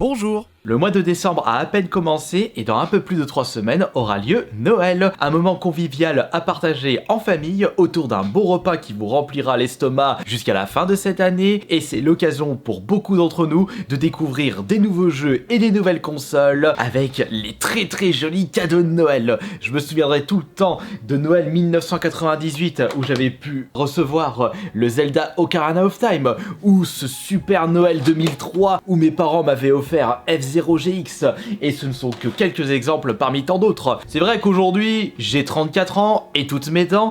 Bonjour! Le mois de décembre a à peine commencé et dans un peu plus de 3 semaines aura lieu Noël. Un moment convivial à partager en famille autour d'un bon repas qui vous remplira l'estomac jusqu'à la fin de cette année. Et c'est l'occasion pour beaucoup d'entre nous de découvrir des nouveaux jeux et des nouvelles consoles avec les très jolis cadeaux de Noël. Je me souviendrai tout le temps de Noël 1998 où j'avais pu recevoir le Zelda Ocarina of Time ou ce super Noël 2003 où mes parents m'avaient offert F0GX, et ce ne sont que quelques exemples parmi tant d'autres. C'est vrai qu'aujourd'hui, j'ai 34 ans et toutes mes dents,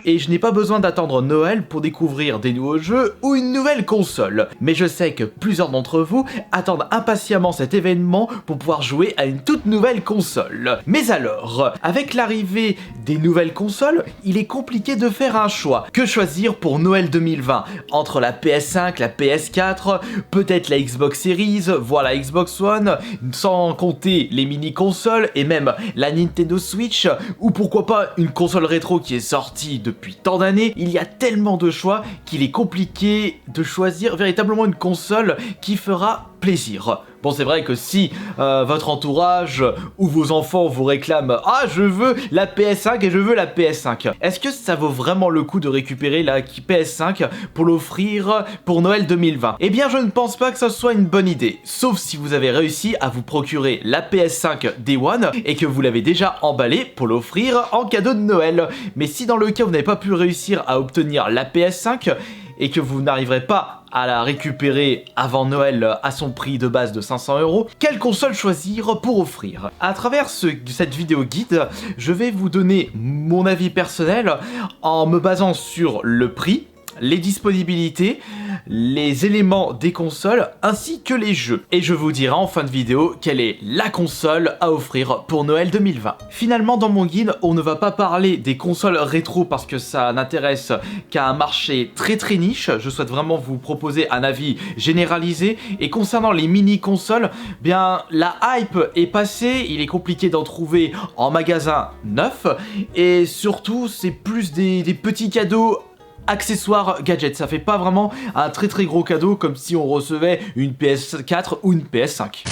et je n'ai pas besoin d'attendre Noël pour découvrir des nouveaux jeux ou une nouvelle console. Mais je sais que plusieurs d'entre vous attendent impatiemment cet événement pour pouvoir jouer à une toute nouvelle console. Mais alors, avec l'arrivée des nouvelles consoles, il est compliqué de faire un choix. Que choisir pour Noël 2020? Entre la PS5, la PS4, peut-être la Xbox Series, voire la Xbox One, sans compter les mini-consoles et même la Nintendo Switch, ou pourquoi pas une console rétro qui est sortie depuis tant d'années. Il y a tellement de choix qu'il est compliqué de choisir véritablement une console qui fera plaisir. Bon, c'est vrai que si votre entourage ou vos enfants vous réclament « Ah, je veux la PS5 et je veux la PS5 », est-ce que ça vaut vraiment le coup de récupérer la PS5 pour l'offrir pour Noël 2020? Eh bien, je ne pense pas que ça soit une bonne idée, sauf si vous avez réussi à vous procurer la PS5 Day One et que vous l'avez déjà emballée pour l'offrir en cadeau de Noël. Mais si dans le cas vous n'avez pas pu réussir à obtenir la PS5 et que vous n'arriverez pas à la récupérer avant Noël à son prix de base de 500 €, quelle console choisir pour offrir? À travers cette vidéo guide, je vais vous donner mon avis personnel en me basant sur le prix, les disponibilités, les éléments des consoles ainsi que les jeux. Et je vous dirai en fin de vidéo quelle est la console à offrir pour Noël 2020. Finalement, dans mon guide, on ne va pas parler des consoles rétro parce que ça n'intéresse qu'à un marché très niche. Je souhaite vraiment vous proposer un avis généralisé. Et concernant les mini-consoles, bien la hype est passée, il est compliqué d'en trouver en magasin neuf. Et surtout, c'est plus des petits cadeaux accessoires gadgets, ça fait pas vraiment un très gros cadeau comme si on recevait une PS4 ou une PS5.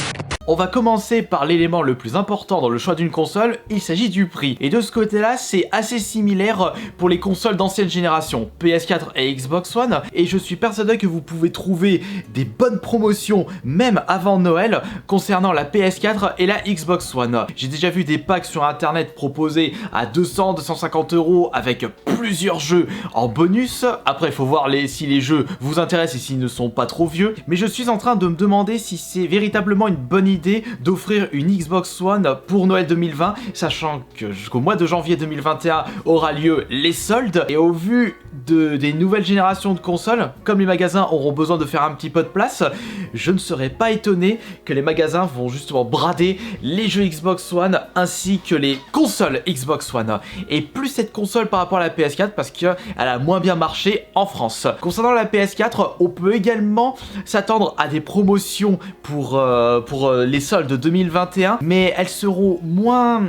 On va commencer par l'élément le plus important dans le choix d'une console, il s'agit du prix. Et de ce côté-là, c'est assez similaire pour les consoles d'ancienne génération, PS4 et Xbox One, et je suis persuadé que vous pouvez trouver des bonnes promotions, même avant Noël, concernant la PS4 et la Xbox One. J'ai déjà vu des packs sur internet proposés à 200-250 € avec plusieurs jeux en bonus. Après, il faut voir si les jeux vous intéressent et s'ils ne sont pas trop vieux. Mais je suis en train de me demander si c'est véritablement une bonne idée d'offrir une Xbox One pour Noël 2020, sachant que jusqu'au mois de janvier 2021 aura lieu les soldes, et au vu des nouvelles générations de consoles, comme les magasins auront besoin de faire un petit peu de place, je ne serais pas étonné que les magasins vont justement brader les jeux Xbox One ainsi que les consoles Xbox One. Et plus cette console par rapport à la PS4 parce qu'elle a moins bien marché en France. Concernant la PS4, on peut également s'attendre à des promotions pour les soldes 2021, mais elles seront moins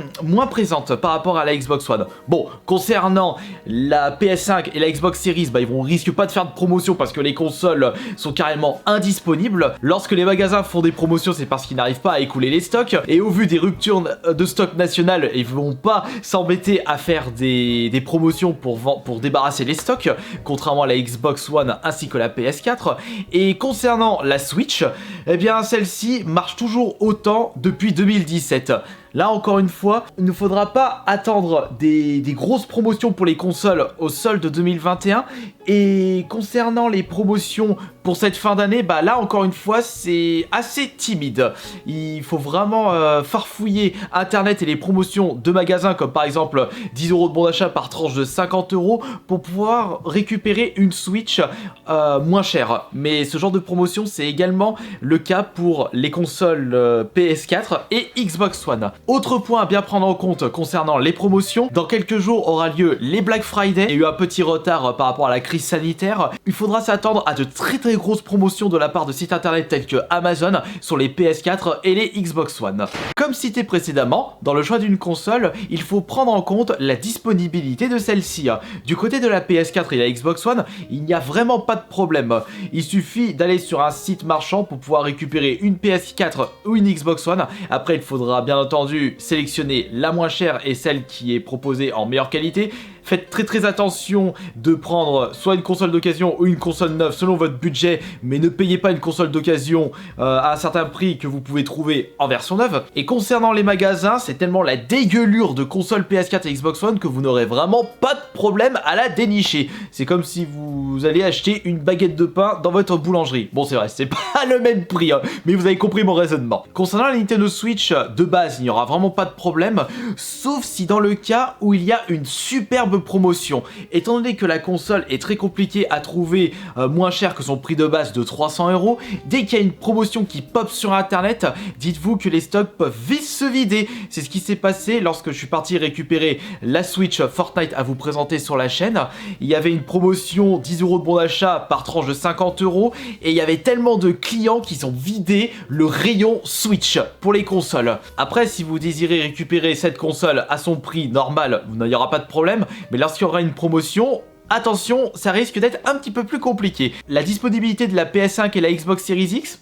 présentes par rapport à la Xbox One. Bon, concernant la PS5 et la Xbox Series, ils risquent pas de faire de promotion parce que les consoles sont carrément indisponibles. Lorsque les magasins font des promotions, c'est parce qu'ils n'arrivent pas à écouler les stocks, et au vu des ruptures de stock nationales, ils vont pas s'embêter à faire des promotions pour débarrasser les stocks, contrairement à la Xbox One ainsi que la PS4. Et concernant la Switch, eh bien celle-ci marche toujours autant depuis 2017. Là encore une fois, il ne faudra pas attendre des grosses promotions pour les consoles au solde 2021. Et concernant les promotions pour cette fin d'année, là encore une fois c'est assez timide. Il faut vraiment farfouiller internet et les promotions de magasins comme par exemple 10 € de bon d'achat par tranche de 50 € pour pouvoir récupérer une Switch moins chère. Mais ce genre de promotion c'est également le cas pour les consoles PS4 et Xbox One. Autre point à bien prendre en compte concernant les promotions, dans quelques jours aura lieu les Black Friday. Il y a eu un petit retard par rapport à la crise sanitaire. Il faudra s'attendre à de très grosses promotions de la part de sites internet tels que Amazon sur les PS4 et les Xbox One. Comme cité précédemment, dans le choix d'une console, il faut prendre en compte la disponibilité de celle-ci. Du côté de la PS4 et la Xbox One, il n'y a vraiment pas de problème. Il suffit d'aller sur un site marchand pour pouvoir récupérer une PS4 ou une Xbox One. Après, il faudra bien entendu sélectionner la moins chère et celle qui est proposée en meilleure qualité. Faites très attention de prendre soit une console d'occasion ou une console neuve selon votre budget, mais ne payez pas une console d'occasion à un certain prix que vous pouvez trouver en version neuve. Et concernant les magasins, c'est tellement la dégueulure de consoles PS4 et Xbox One que vous n'aurez vraiment pas de problème à la dénicher. C'est comme si vous alliez acheter une baguette de pain dans votre boulangerie. Bon, c'est vrai, c'est pas le même prix, hein, mais vous avez compris mon raisonnement. Concernant la Nintendo Switch, de base, il n'y aura vraiment pas de problème, sauf si dans le cas où il y a une superbe promotion. Étant donné que la console est très compliquée à trouver moins cher que son prix de base de 300 €, dès qu'il y a une promotion qui pop sur internet, dites-vous que les stocks peuvent vite se vider. C'est ce qui s'est passé lorsque je suis parti récupérer la Switch Fortnite à vous présenter sur la chaîne. Il y avait une promotion 10 € de bon d'achat par tranche de 50 € et il y avait tellement de clients qui ont vidé le rayon Switch pour les consoles. Après, si vous désirez récupérer cette console à son prix normal, il n'y aura pas de problème. Mais lorsqu'il y aura une promotion, attention, ça risque d'être un petit peu plus compliqué. La disponibilité de la PS5 et la Xbox Series X,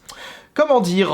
comment dire,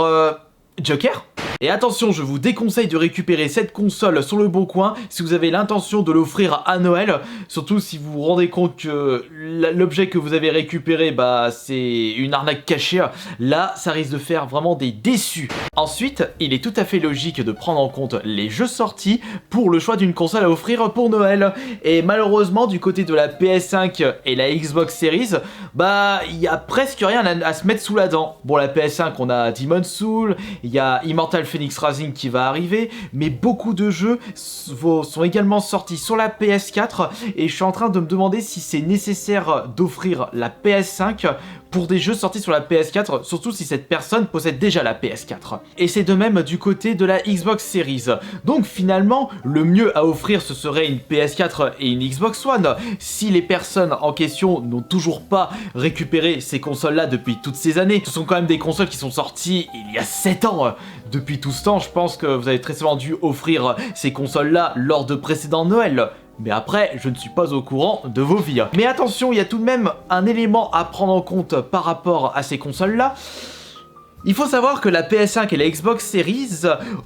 Joker ? Et attention, je vous déconseille de récupérer cette console sur le bon coin si vous avez l'intention de l'offrir à Noël, surtout si vous vous rendez compte que l'objet que vous avez récupéré, bah c'est une arnaque cachée. Là, ça risque de faire vraiment des déçus. Ensuite, il est tout à fait logique de prendre en compte les jeux sortis pour le choix d'une console à offrir pour Noël. Et malheureusement, du côté de la PS5 et la Xbox Series, bah il y a presque rien à se mettre sous la dent. Bon, la PS5, on a Demon's Souls, il y a Immortal Phoenix Rising qui va arriver, mais beaucoup de jeux sont également sortis sur la PS4 et je suis en train de me demander si c'est nécessaire d'offrir la PS5 pour des jeux sortis sur la PS4, surtout si cette personne possède déjà la PS4. Et c'est de même du côté de la Xbox Series. Donc finalement, le mieux à offrir ce serait une PS4 et une Xbox One. Si les personnes en question n'ont toujours pas récupéré ces consoles-là depuis toutes ces années, ce sont quand même des consoles qui sont sorties il y a 7 ans. Depuis tout ce temps, je pense que vous avez très souvent dû offrir ces consoles-là lors de précédents Noël. Mais après, je ne suis pas au courant de vos vies. Mais attention, il y a tout de même un élément à prendre en compte par rapport à ces consoles-là. Il faut savoir que la PS5 et la Xbox Series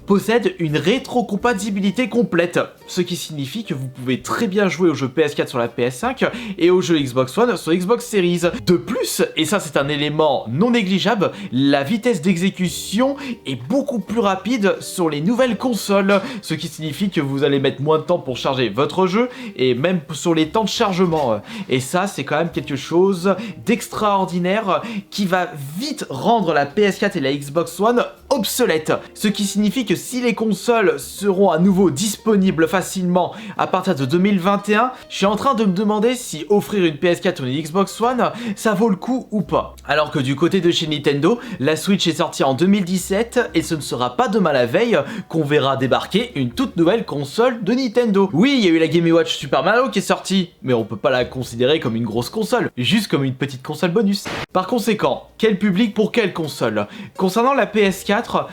possèdent une rétrocompatibilité complète, ce qui signifie que vous pouvez très bien jouer aux jeux PS4 sur la PS5 et aux jeux Xbox One sur Xbox Series. De plus, et ça c'est un élément non négligeable, la vitesse d'exécution est beaucoup plus rapide sur les nouvelles consoles, ce qui signifie que vous allez mettre moins de temps pour charger votre jeu et même sur les temps de chargement. Et ça c'est quand même quelque chose d'extraordinaire qui va vite rendre la PS4 et la Xbox One obsolètes. Ce qui signifie que si les consoles seront à nouveau disponibles facilement à partir de 2021, je suis en train de me demander si offrir une PS4 ou une Xbox One, ça vaut le coup ou pas. Alors que du côté de chez Nintendo, la Switch est sortie en 2017 et ce ne sera pas demain la veille qu'on verra débarquer une toute nouvelle console de Nintendo. Oui, il y a eu la Game & Watch Super Mario qui est sortie, mais on peut pas la considérer comme une grosse console, juste comme une petite console bonus. Par conséquent, quel public pour quelle console ? Concernant la PS4,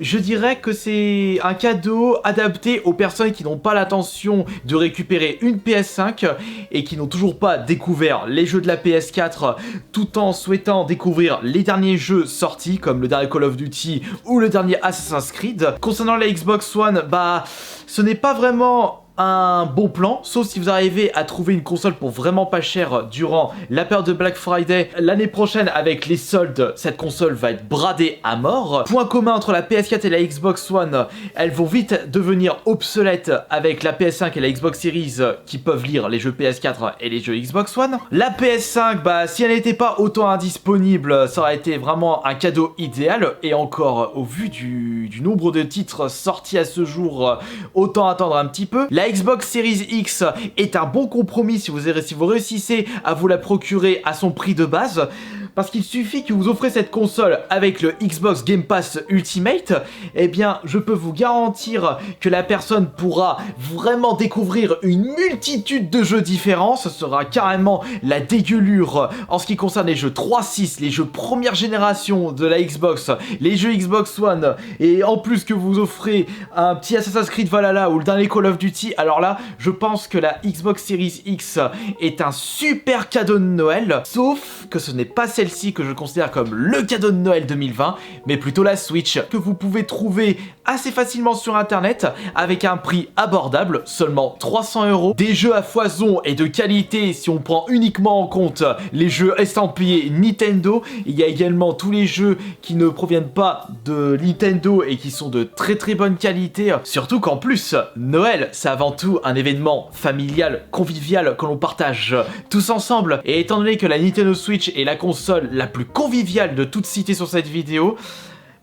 je dirais que c'est un cadeau adapté aux personnes qui n'ont pas l'intention de récupérer une PS5 et qui n'ont toujours pas découvert les jeux de la PS4 tout en souhaitant découvrir les derniers jeux sortis comme le dernier Call of Duty ou le dernier Assassin's Creed. Concernant la Xbox One, bah ce n'est pas vraiment un bon plan, sauf si vous arrivez à trouver une console pour vraiment pas cher durant la période de Black Friday. L'année prochaine, avec les soldes, cette console va être bradée à mort. Point commun entre la PS4 et la Xbox One, elles vont vite devenir obsolètes avec la PS5 et la Xbox Series qui peuvent lire les jeux PS4 et les jeux Xbox One. La PS5, bah si elle n'était pas autant indisponible, ça aurait été vraiment un cadeau idéal. Et encore, au vu du nombre de titres sortis à ce jour, autant attendre un petit peu. La Xbox Series X est un bon compromis si vous réussissez à vous la procurer à son prix de base. parce qu'il suffit que vous offrez cette console avec le Xbox Game Pass Ultimate, eh bien je peux vous garantir que la personne pourra vraiment découvrir une multitude de jeux différents. Ce sera carrément la dégueulure en ce qui concerne les jeux 3.6, les jeux première génération de la Xbox, les jeux Xbox One, et en plus que vous offrez un petit Assassin's Creed Valhalla ou le dernier Call of Duty, alors là je pense que la Xbox Series X est un super cadeau de Noël, sauf que ce n'est pas celle-ci que je considère comme le cadeau de Noël 2020, mais plutôt la Switch, que vous pouvez trouver assez facilement sur internet avec un prix abordable, seulement 300 €, des jeux à foison et de qualité si on prend uniquement en compte les jeux estampillés Nintendo. Il y a également tous les jeux qui ne proviennent pas de Nintendo et qui sont de très bonne qualité, surtout qu'en plus Noël c'est avant tout un événement familial, convivial que l'on partage tous ensemble, et étant donné que la Nintendo Switch est la console la plus conviviale de toutes citées sur cette vidéo,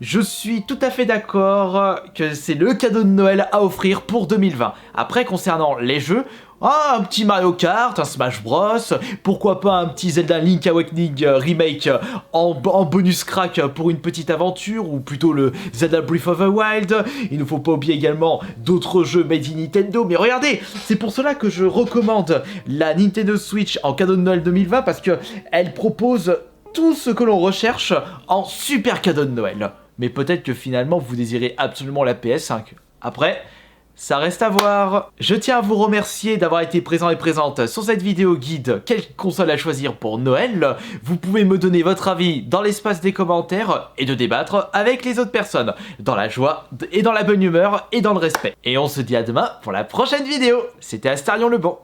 je suis tout à fait d'accord que c'est le cadeau de Noël à offrir pour 2020. Après, concernant les jeux, un petit Mario Kart, un Smash Bros, pourquoi pas un petit Zelda Link Awakening remake en bonus crack pour une petite aventure, ou plutôt le Zelda Breath of the Wild. Il ne faut pas oublier également d'autres jeux made in Nintendo, mais regardez, c'est pour cela que je recommande la Nintendo Switch en cadeau de Noël 2020, parce que elle propose tout ce que l'on recherche en super cadeau de Noël. Mais peut-être que finalement vous désirez absolument la PS5. Après, ça reste à voir. Je tiens à vous remercier d'avoir été présent et présente sur cette vidéo guide quelle console à choisir pour Noël. Vous pouvez me donner votre avis dans l'espace des commentaires et de débattre avec les autres personnes, dans la joie et dans la bonne humeur et dans le respect. Et on se dit à demain pour la prochaine vidéo. C'était Astarion le Bon.